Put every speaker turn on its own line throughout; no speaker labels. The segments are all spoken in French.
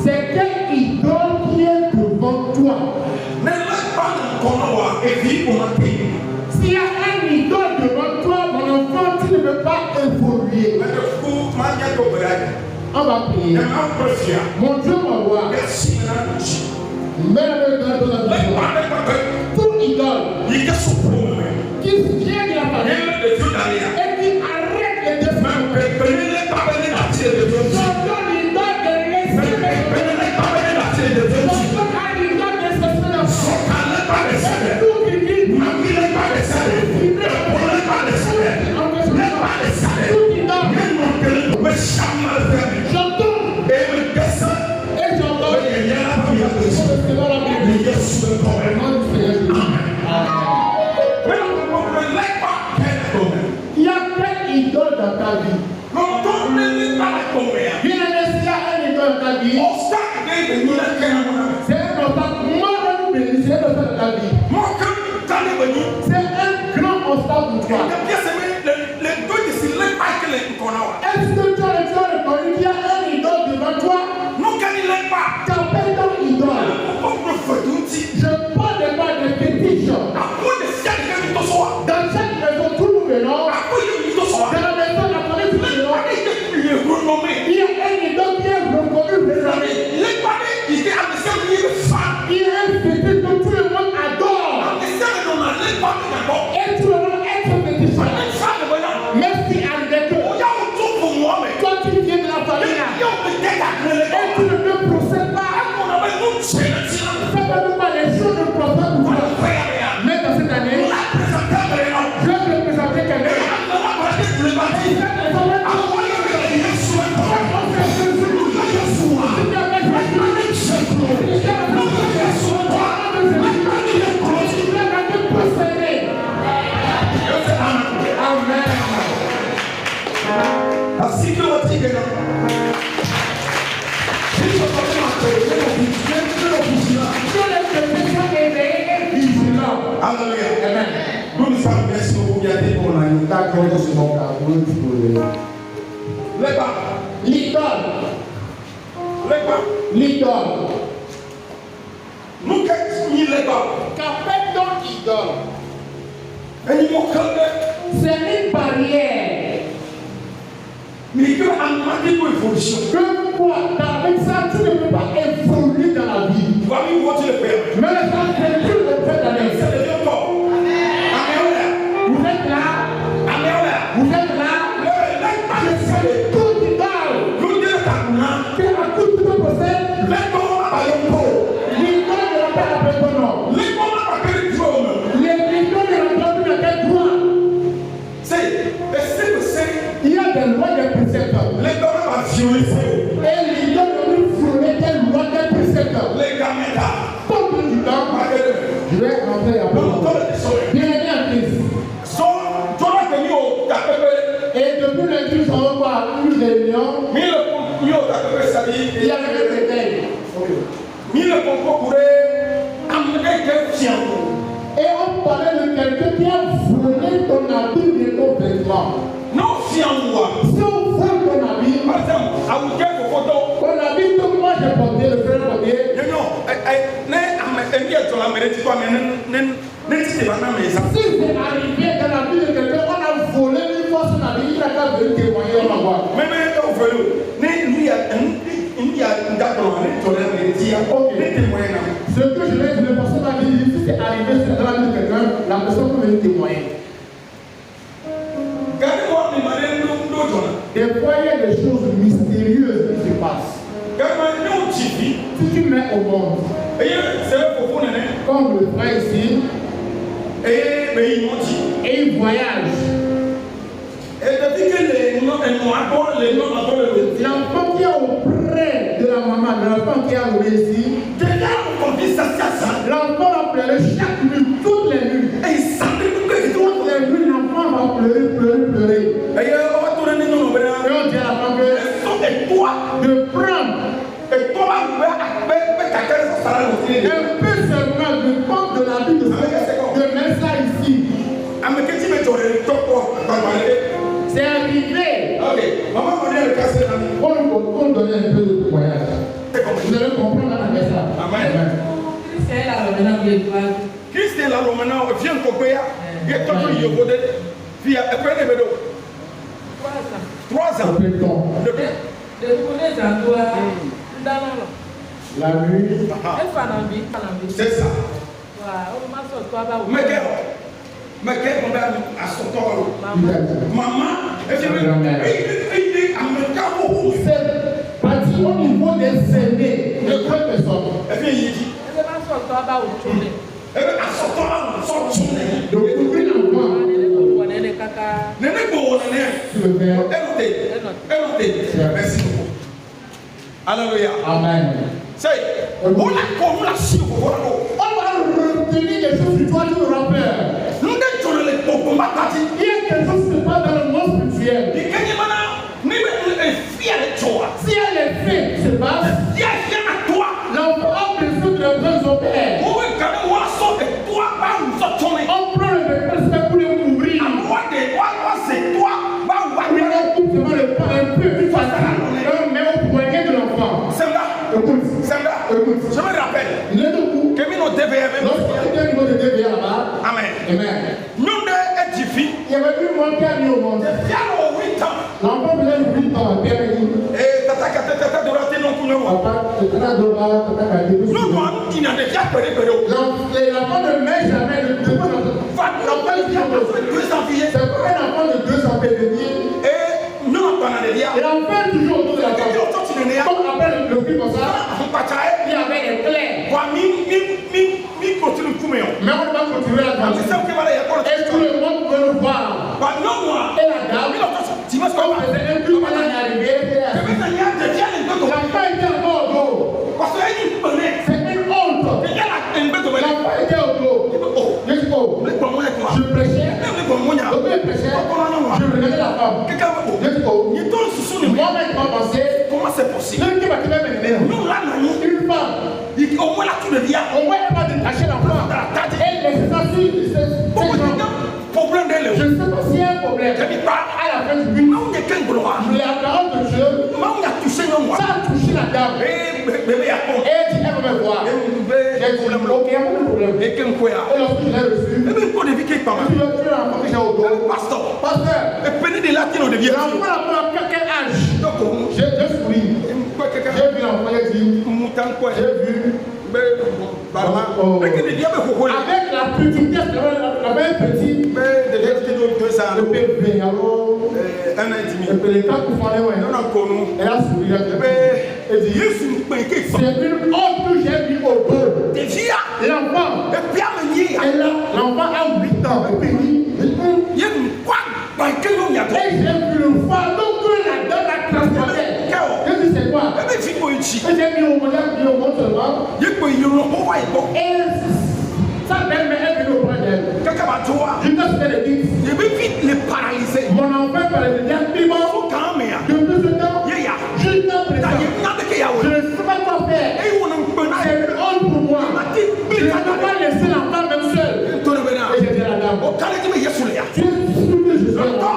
C'est quelle idole qui est devant toi? S'il y a un idole devant toi, mon enfant, tu ne peux pas évoluer. On va prier. Mon Dieu m'envoie. Toute idole qui vient de la famille et qui arrête les défenses. Il y a quelle idole dans ta vie? Il y a un idole dans ta vie. C'est un obstacle. C'est un obstacle dans ta vie. C'est un grand obstacle pour toi. Est-ce que tu as reconnu qu'il y a un idole devant toi? Qu'appelle ton idole? Je parle de quoi? De fétiche. Dans chaque maison, tout le monde est là. Dans la maison, la police est là. Il y a un idole qui est reconnu. Il y a un fétiche que tout le monde adore. Et tout le monde est un fétiche. Merci à Dieu. Toi, tu viens de la famille. Et tu ne te procèdes pas. Fais pas les choses de prophète pour toi. Mais dans cette année, je vais te présenter quelqu'un.
Alléluia. Nous nous sommes merci beaucoup bien dit pour la d'accord de ce monde.
L'idole.
Nous qu'est-ce l'idole?
Qu'appelle ton idole? C'est une barrière.
Mais que amène pour évolution.
Pourquoi? Avec ça, tu ne peux pas évoluer dans la vie. Mais ça, c'est tout le fait d'aller. Vous êtes là? Vous êtes là? Je sais tout idole. Que à tout le possède. L'idole ne va pas appeler ton nom. L'idole ne va pas appeler quel droit. Il y a des lois des préceptes. Et l'idole ne peut frôler quelle loi des préceptes. Comme du temps, je vais rentrer à peu. Bien-aimé en Christ. Et depuis le Dieu, on va voir une réunion. Il y a le réveil. Et on parlait de quelqu'un qui a volé ton habit de ton vêtement. Si on vole ton habit, ton habit, tout moi j'ai porté, le frère porté. Si c'est arrivé dans la vie de quelqu'un, on a volé une fois son habit, il a qu'à venir témoigner, on va voir. Ce que je vais dire, le pasteur m'a dit, si c'est arrivé dans la vie de quelqu'un, la personne peut venir témoigner. Des fois, il y a des choses mystérieuses qui se passent. Si tu mets au monde, comme le frère ici, et il voyage. L'enfant qui est auprès de la maman, l'enfant qui est arrivé ici, l'enfant va pleurer chaque nuit, toutes les nuits. Toutes les nuits, l'enfant va pleurer. Et on dit à la femme de prendre un peu seulement de prendre de la vie de mettre ça ici. C'est arrivé
Maman m'a dit le casser là.
On donne un peu de témoignage. Vous allez comprendre la message.
Amen.
C'est la maintenant qui
Christ est là maintenant, viens copier. Il est toujours yobodé. Puis après les bédos. 3 ans.
La nuit.
C'est ça. Mais quel problème à son corps? Maman,
C'est parti au niveau des aînés de 3 personnes. Donc, ouvrir l'enfant.
Merci beaucoup. Alléluia.
Amen.
On va
retenir les choses du toi du rappeur. Il y a quelque chose qui se passe dans le monde spirituel. Si elle est faite, se passe. L'enfant a besoin de leurs son père. On prend le respect pour le couvrir. On le prend un peu plus facile. On met au poignet de l'enfant. Écoute.
Je me rappelle. Lorsqu'on
était au niveau de DVA là-bas.
Amen.
Il y avait une mois qui a mis au monde. L'enfant faisait 8 ans. L'enfant ne met jamais de 2 ans. C'est pas un enfant de 2 ans février. Et l'enfant est toujours autour de la table. Comme on appelle le prix comme ça, il y avait des clés. Mais on va continuer la table. Et tout le monde peut le voir. Et la dame, comme faisait un peu mal à arriver, l'enfant était encore au dos. C'est une honte. L'enfant était au dos. Je prêchais. Je regardais la femme. Moi-même, je pensais.
Comment c'est possible?
Une femme. Au moins, elle va détacher l'enfant. Elle laisse ça sur.
Problème d'elle.
Je ne sais pas s'il y a un problème. À la fin du but, la parole de Dieu, ça a touché la dame. Et elle dit, elle va me voir. J'ai dit, ok, il n'y a pas de problème. Et lorsque je l'ai reçu, tu l'as rencontré au dos. Pasteur, l'enfant a pris quel âge? J'ai souri. J'ai vu l'enfant, j'ai dit, j'ai vu. Avec la petite, la même petite, le PV, alors, elle a souri, elle dit, c'est une honte que j'ai vu au dos. L'enfant, l'enfant a 8 ans, et puis et j'ai vu le voir, donc la dame a transporté. Je dis, c'est quoi? Et j'ai mis au monde seulement. Et sa belle-mère est venue auprès d'elle. Jusqu'à ce qu'elle dise, mon enfant est paralysé. Depuis ce temps, jusqu'à présent, je ne sais pas quoi faire. C'est une honte pour moi. Je ne peux pas laisser l'enfant même seul. Et j'ai dit à la dame, tu es sûr que Jésus est là.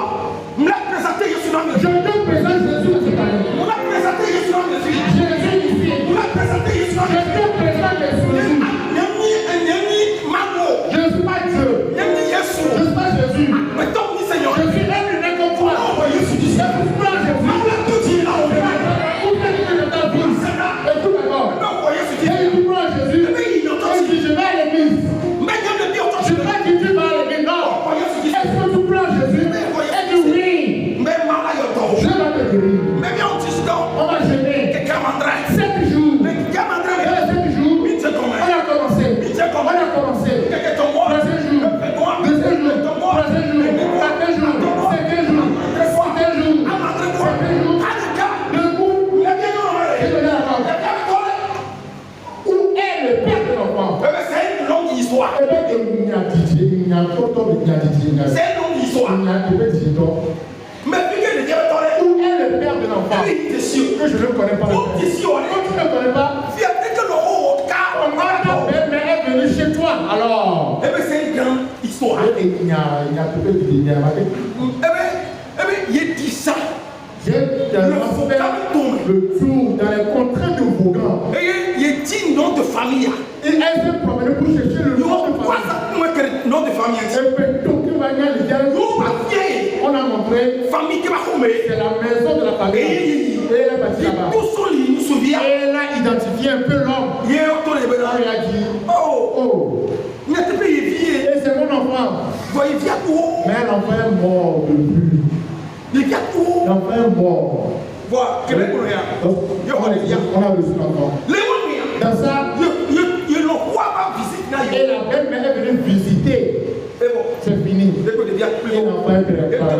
Je te présente Jésus de cette année. Jésus ici. Je te présente Jésus. Je ne suis pas Dieu. Je ne suis pas Jésus. Je suis un humain comme toi. Je suis pas Jésus. Écoute d'abord. Jésus prend Jésus. Et dit, je vais à l'église. Je ne vais pas dire tu vas à l'église. Non. Est-ce que tu prends Jésus? Elle dit oui. Je vais te guérir. On va jeûner 7 jours. 7 jours. On a commencé. Troisième jour. Deuxième jour. Troisième jour. Quatrième jour. Cinquième jour. Sixième jour. Septième jour. Debout. Où est le père de l'enfant?
C'est une longue histoire.
C'est une longue histoire.
Mais
où est le père de l'enfant? Que je ne connais pas. Tu ne connais pas? Mais elle est venue chez toi. Alors,
c'est une grande histoire.
Il y a peut-être des
il dit ça.
J'ai le tour dans les contrées de Vaughan.
Et il dit nom de famille.
Et elle s'est promenée pour chercher le nom de famille.
Nom de famille.
On a montré c'est la maison de la famille. Et elle est partie là-bas. Et elle a identifié un peu l'homme. Et elle a dit, oh, et c'est mon enfant. Mais l'enfant est mort depuis. L'enfant est mort. On a reçu l'enfant. Dans ça, et la belle-mère est venue visiter. C'est fini. Et l'enfant est préparé.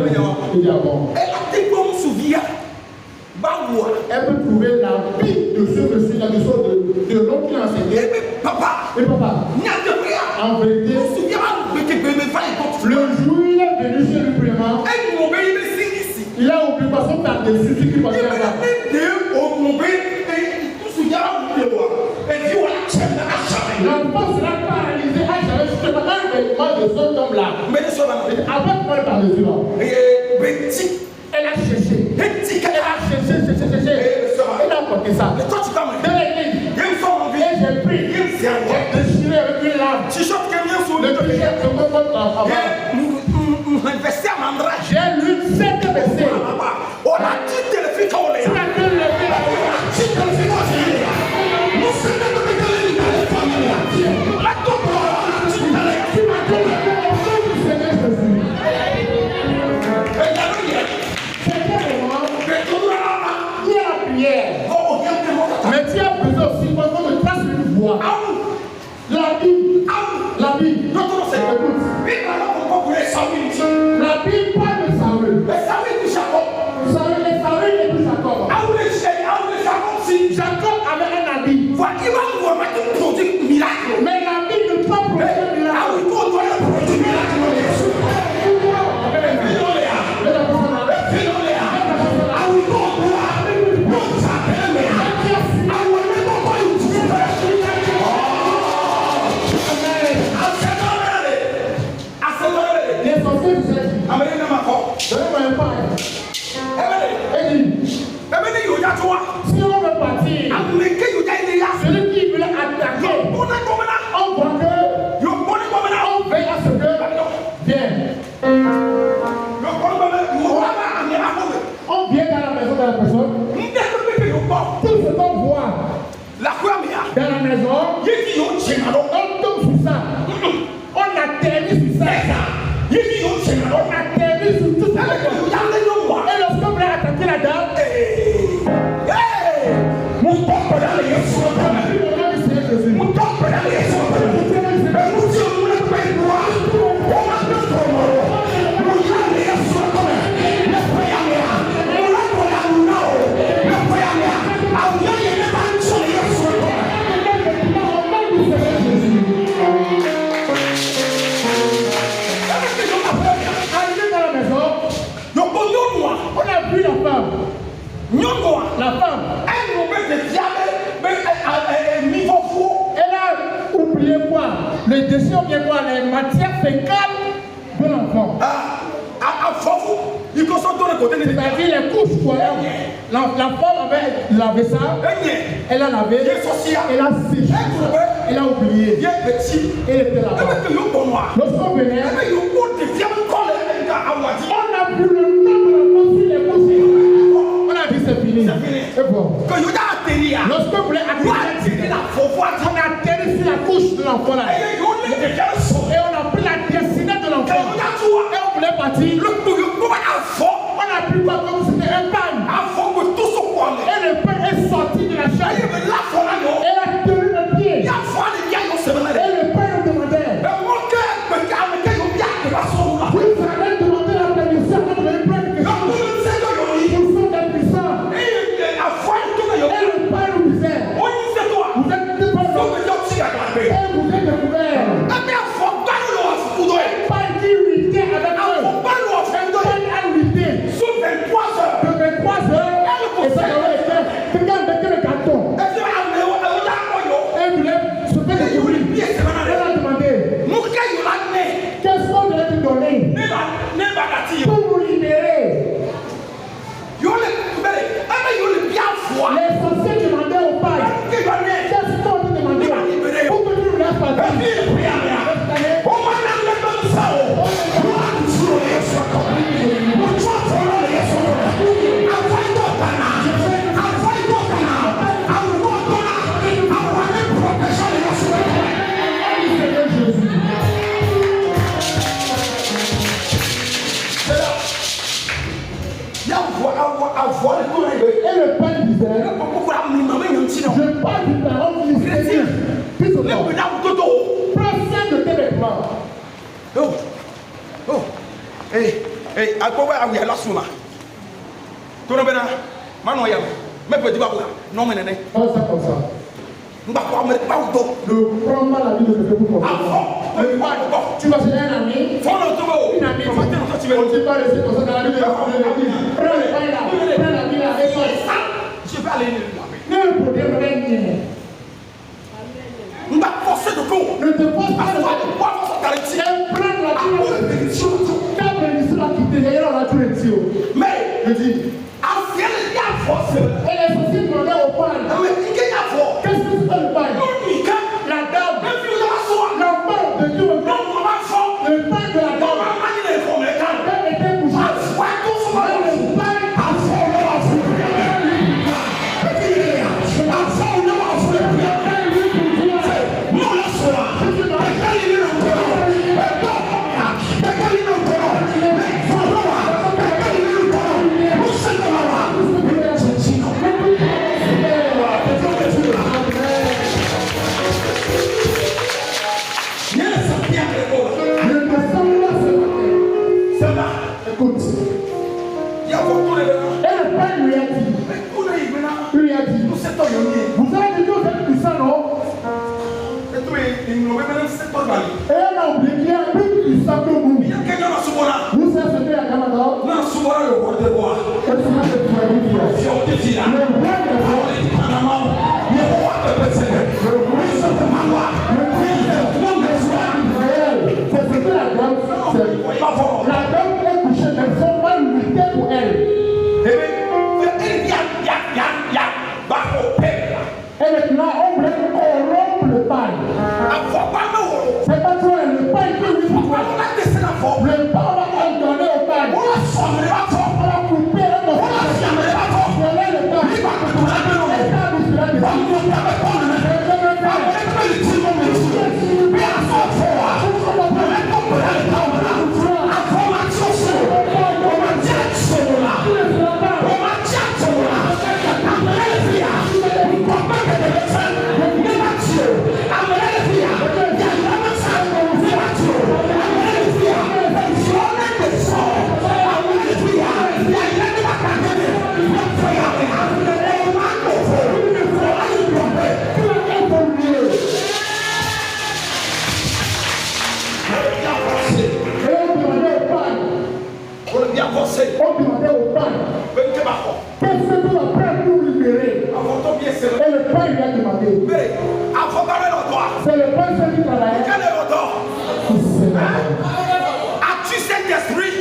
Il dit bon. Elle peut trouver la vie de ce monsieur, la leçon de l'homme qui a enseigné. Et papa, en vérité, le jour où il est venu chez lui vraiment, il a oublié parce qu'on parle de celui qui portait là-bas. L'enfant sera paralysé à jamais justement un événement de cet homme-là. Avant de parler par-dessus là. Elle a cherché. Elle a porté ça. Dans l'église. Et j'ai pris. J'ai déchiré avec une lame. Le t-shirt que mon pote a. J'ai lu 7 versets. Mais tu as besoin aussi de tracer une voix. La Bible. La Bible parle de Saül. Saül et de Jacob. Jacob avait un habit. Mais la Bible ne peut pas produire un miracle. Si on veut partir, celui qui veut attaquer, on voit que on veille à ce que viens. On vient dans la maison de la personne. Tout ce qu'on voit dans la maison, on tombe sur ça. On atterrit sur ça. On atterrit sur tout ça. Et lorsqu'on veut attaquer la dame, la femme, elle a oublié quoi? Le déchet ou bien quoi? Les matières fécales de l'enfant. C'est-à-dire les couches quoi. La femme avait lavé ça. Elle a lavé. Elle a séché. Elle a oublié. Elle était là-bas. Lorsqu'on venait, on a vu le nom de l'enfant sur les couches. C'est fini. C'est bon. Lorsqu'on voulait atterrir, on a atterri sur la couche de l'enfant là. Et on a pris la destinée de l'enfant. Et on voulait partir. On a pris quoi comme c'était un pain. Et le pain est sorti de la chaise. Elle a tenu le pied. Et le pain nous demandait. Vous allez demander la permission de le prendre. Pas d'irrité avec eux. Les sorciers demandaient au paille. Qu'est-ce qu'on te demandait? Où peux-tu nous laisser passer? Et le Père disait, je parle du parole mystérieux. Précède de tes vêtements. Pense ça comme ça. Ne prends pas la vie de quelqu'un pour tu vas chez un ami. Une amie. On ne dit pas rester comme ça dans la vie de quelqu'un. Prends le pain là. Prends la vie là avec toi.
Je vais aller le
Ne le problème rien.
ne pas forcer de go.
Ne te force pas de
prendre la vie.
prendre la vie. Ta bénédiction a quitté. Il y a la vie.
Mais
je dis.
force.
Et les sorciers demandaient au pain. Qu'est-ce que c'est le pain? La dame. La mort de Dieu. Le pain de la dame. Elle était couchée. Écoute. Et le père lui a dit, vous avez dit que vous êtes puissant, non? Et elle a oublié qu'il y a plus puissant que vous. Vous savez ce que la Canada? Est-ce que vous êtes la dame est couchée, mais son mal luttait pour elle. Et maintenant, on voulait corrompre le pain. C'est pas toi, le pain que lui faut. Le pain va donner au pain. On va couper un morceau. Voler le pain. On demandait au pain. Qu'est-ce que tu vas prendre pour libérer? Et le pain lui a demandé. C'est le pain seul qui travaillait.
As-tu cet esprit?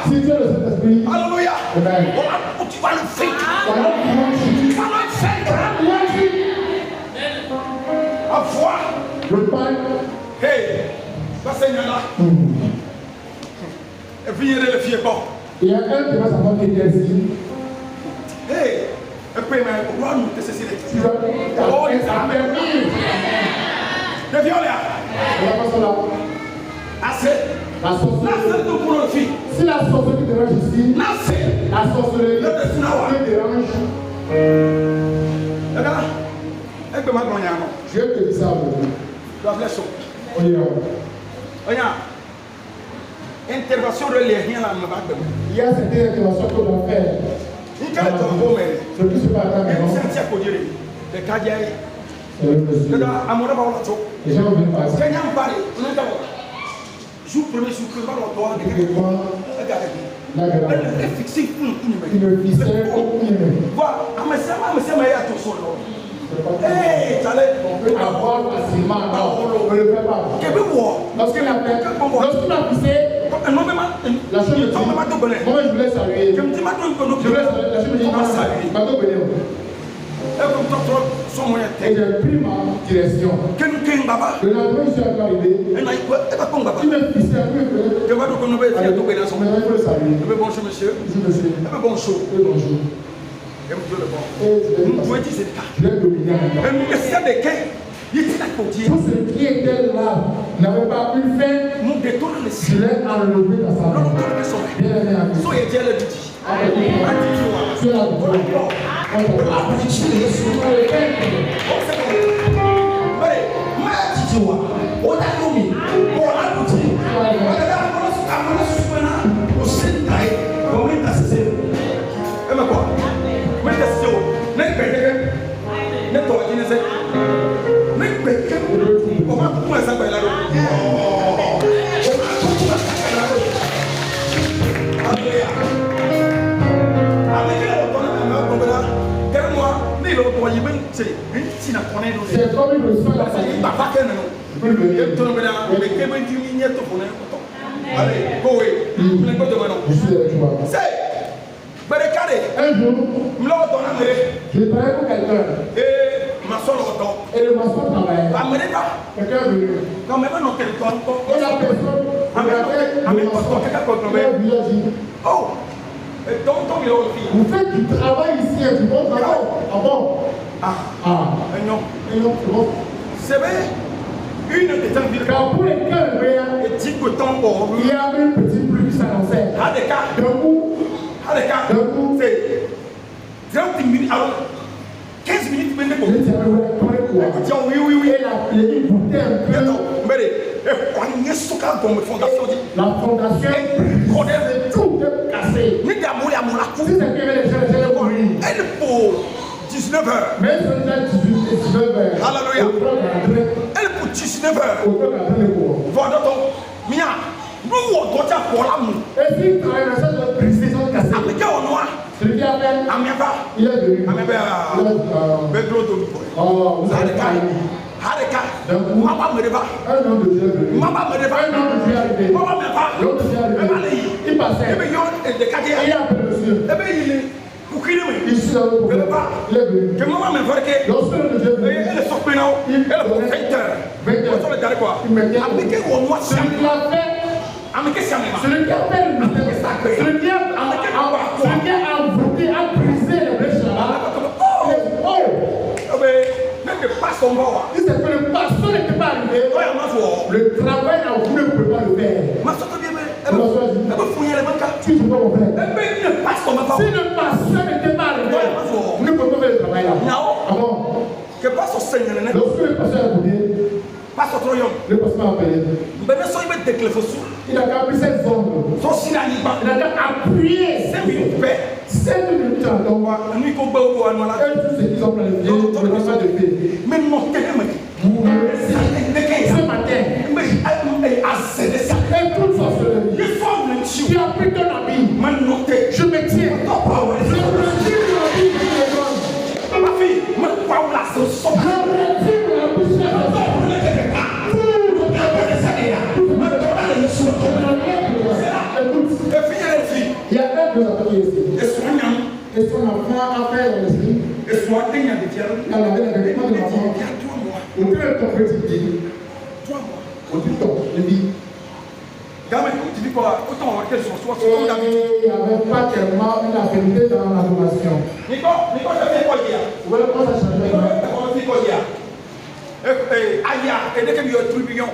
Si tu es le Saint-Esprit,
Alléluia.
Amen.
Tu vas le faire. Tu vas le faire. À foi.
le pain.
Hey, ça Seigneur-là. Et puis il y a le fier bon.
Il y a un qui va savoir qui est ici.
Hey, et puis mais on va nous tester ces
Tu vas
oh, il t'a permis. Le violet.
La personne là.
Assez.
La sorcellerie.
Pour le fille.
Si la sorcellerie dérange ici, la sorcellerie dérange. Je te dis ça aujourd'hui.
Intervention de rien là,
il y a cette intervention qu'on doit faire. Ce qui se passe à la maison. Les gens viennent passer.
Jour premier, jour que hey, on peut
avoir facilement, non, on ne le fait pas. Lorsqu'il a poussé, La chose me dit, moi je voulais saluer. Je voulais saluer. La chose me dit, Bateau Bénéo. Et j'ai pris ma direction. Le lendemain, je suis arrivé. Il m'a fixé un peu. Je voulais saluer.
Bonjour monsieur.
Bonjour.
Bonjour.
Bonjour. Je l'ai dominé. Tout ce qui était là n'avait pas pu faire. Je l'ai enlevé dans sa main. Bien aimé à vous. Tu es là pour toi. C'est comme une leçon de la famille. Un jour, je travaillais pour quelqu'un. Et le maçon travaillait. Quelqu'un est venu. Et la personne regardait le maçon. Il lui a dit, oh, vous faites du travail ici, du bon travail. Ah bon? Non, c'est bon.
C'est vrai.
Car pour les cœurs, il y a une petite pluie qui s'annonçait. D'un coup,
c'est 30 minutes, alors 15 minutes,
oui. Et il boutait un peu. La fondation est tout cassée. Si c'est qu'il y avait les gens, j'allais mourir.
Elle pour 19h.
Mais c'est déjà 19h.
Alléluia. Elle pour 19h. Voilà donc, Mia, nous on doit pour l'amour.
Et si tu as une recette de précision cassée, celui qui a fait, il est venu. Oh, vous avez un homme de Dieu est venu. Il passait. Il a appelé monsieur. Il suit dans le problème. Il est venu. Lorsque le Dieu est venu, il mettait. Celui qui a fait le mystère, celui qui a envoûté, a brisé les brèches là. Si c'est que le pasteur n'était pas arrivé, le travail n'a voulu ne peut pas le faire. Tu ne peux pas le faire. Si le pasteur n'était pas arrivé, vous ne pouvez pas faire le travail là. Ah bon? Lorsque le pasteur a voulu, le pasteur m'a appelé. Il a appris cette zone. Il a appuyé 5 minutes en temps. Et tous ceux qui ont planifié, le pas de paix. Ce matin, et toute sorcellerie qui a pris ton ami, je me tiens. Je retire la vie de Dieu.
Ma fille, me parle là, c'est son.
Je retire la bouche. Il y a un de la famille ici. Et son enfant a fait l'esprit. Il a lavé la vêtement de l'enfant. On peut le comprendre, il dit.
3 mois.
On dit donc, il dit.
Tu dis quoi? Autant on va qu'elle soit
Il n'y avait pas tellement une affinité dans l'adoration.
Nico, je fais quoi hier?
Vous voyez comment ça change?
On fait quoi hier? Aya, et dès qu'il y a un tribillon.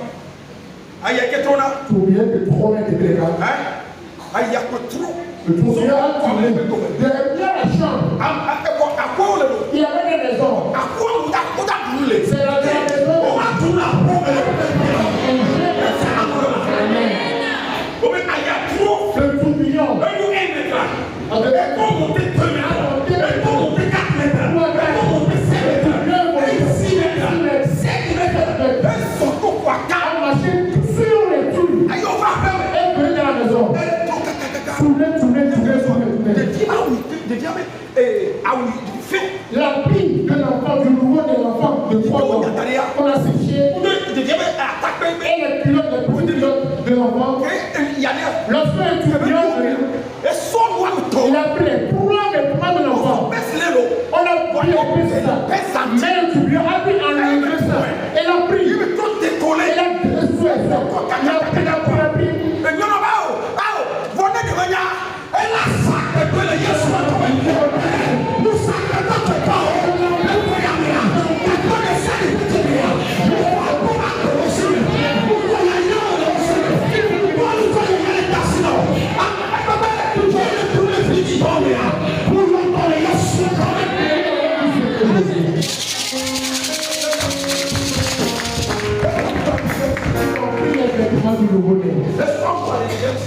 Aya, qu'est-ce qu'on a?
Tout bien que trop est de l'écart.
Aya, que trop.
Le tourbillon a tourné. Derrière la chambre, il y avait des maisons. C'est la maison. Le tourbillon. La vie de l'enfant, du nouveau de l'enfant de 3 ans, on a séché. Et les pilotes de l'enfant, Lorsque un tourbillon il a pris les 3 vêtements de l'enfant. On a pris ça. Mais le tourbillon a pu enlever ça. Il a pris. Il a pris.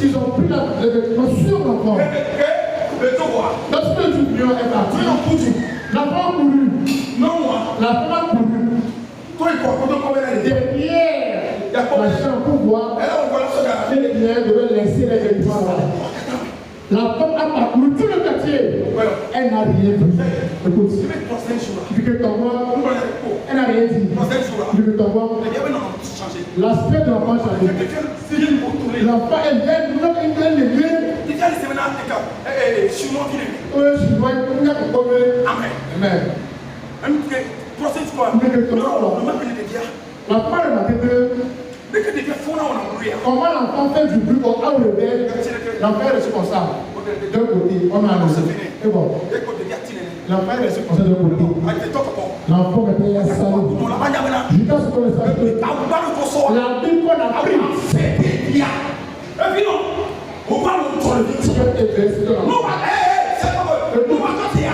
Ils ont pris les vêtements sur l'enfant. Lorsque le tourbillon est parti, l'enfant a couru. L'enfant a couru. Derrière la chambre pour voir, les biens devaient laisser les vêtements là. La femme a parcouru tout le quartier. Elle n'a rien vu. Écoute, depuis que ton voix, elle n'a rien dit. Depuis que ton voix, l'aspect de l'enfant a changé. L'enfant est bien, il est levé. Amen. La femme a dit que comment l'enfant fait du bruit au réveil, l'enfant est responsable. D'un côté, on a un c'est bon. L'enfant est responsable d'un côté. L'enfant maintenant est salé. Jusqu'à ce qu'on le sache. La Bible qu'on a pris. Et puis non, on va nous trouver le victime. Non, c'est pas vrai. On va casser.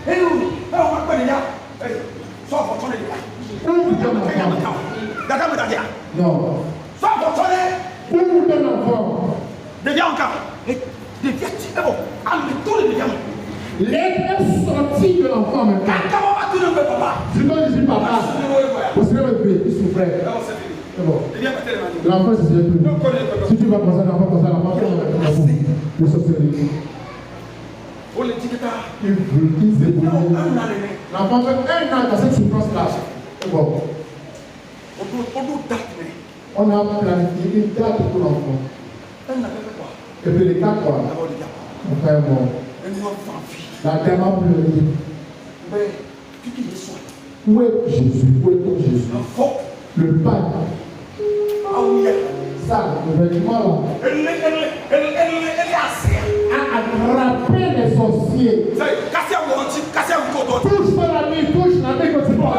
Et nous, on va pas les gars. Soit fortuné les gars. Non. Soit fortuné. Où vous donne l'enfant? Deviens encore. Deviens, c'est bon. Allez, tous les deviens. L'aide est sortie de l'enfant maintenant. Comment va-tu le faire, papa? Je dois dire papa. Vous savez le bébé, il souffrait. C'est bon. L'enfant, c'est le plus. Si tu vas penser à l'enfant, le sorcellerie. Il s'est bougé. L'enfant fait 1 an dans cette souffrance-là. C'est bon. On a planifié une date pour l'enfant. Et puis les 4 quoi. Mon frère est mort. La dame a pleuré. Où est Jésus? Où est Jésus? Le pain. Ça, le vêtement là. A attrapé les sorciers. Touche pas la nuit, touche la nuit que tu vois.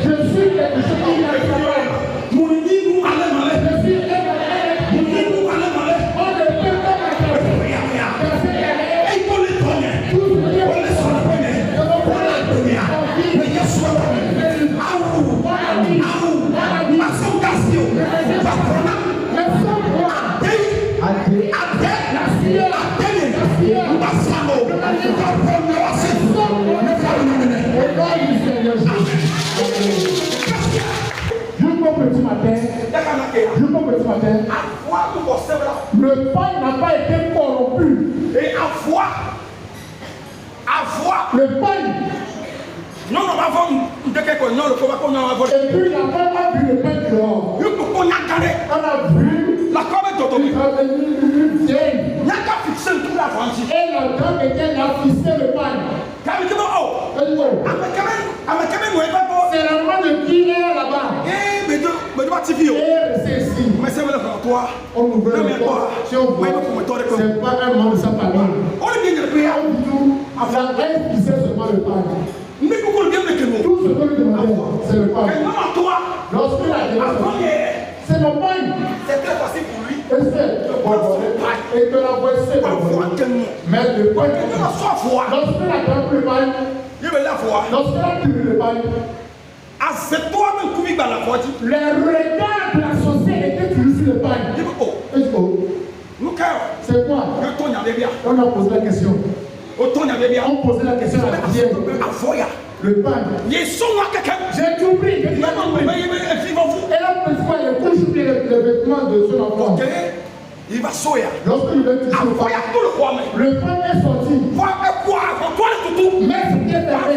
Je suis quelque chose qui n'a pas le pain n'a pas été corrompu. Et le pain. Et puis la femme a vu le pain dehors. On a vu la et la dame était là fixer le pain. C'est la main de qui est là-bas. C'est ici. On ouvre le toit. Si on voit, c'est pas un membre de sa famille. La reine qui sait seulement le pain. Tout ce que nous demandons, c'est le pain. Lorsqu'il a dit, c'est mon pain. C'est très facile pour lui. Et que la voix c'est mais le pain. Lorsqu'il a pris le pain, lorsqu'il a pris le pain, les regards de la société étaient toujours sur le pain. C'est quoi? On a posé la question. On posait la question à la deuxième. Le pain. J'ai tout pris. Et là, elle a toujours pris le vêtement de son enfant. Il va soya. Lorsqu'il veut toucher le pain est sorti. Mais c'était fermé.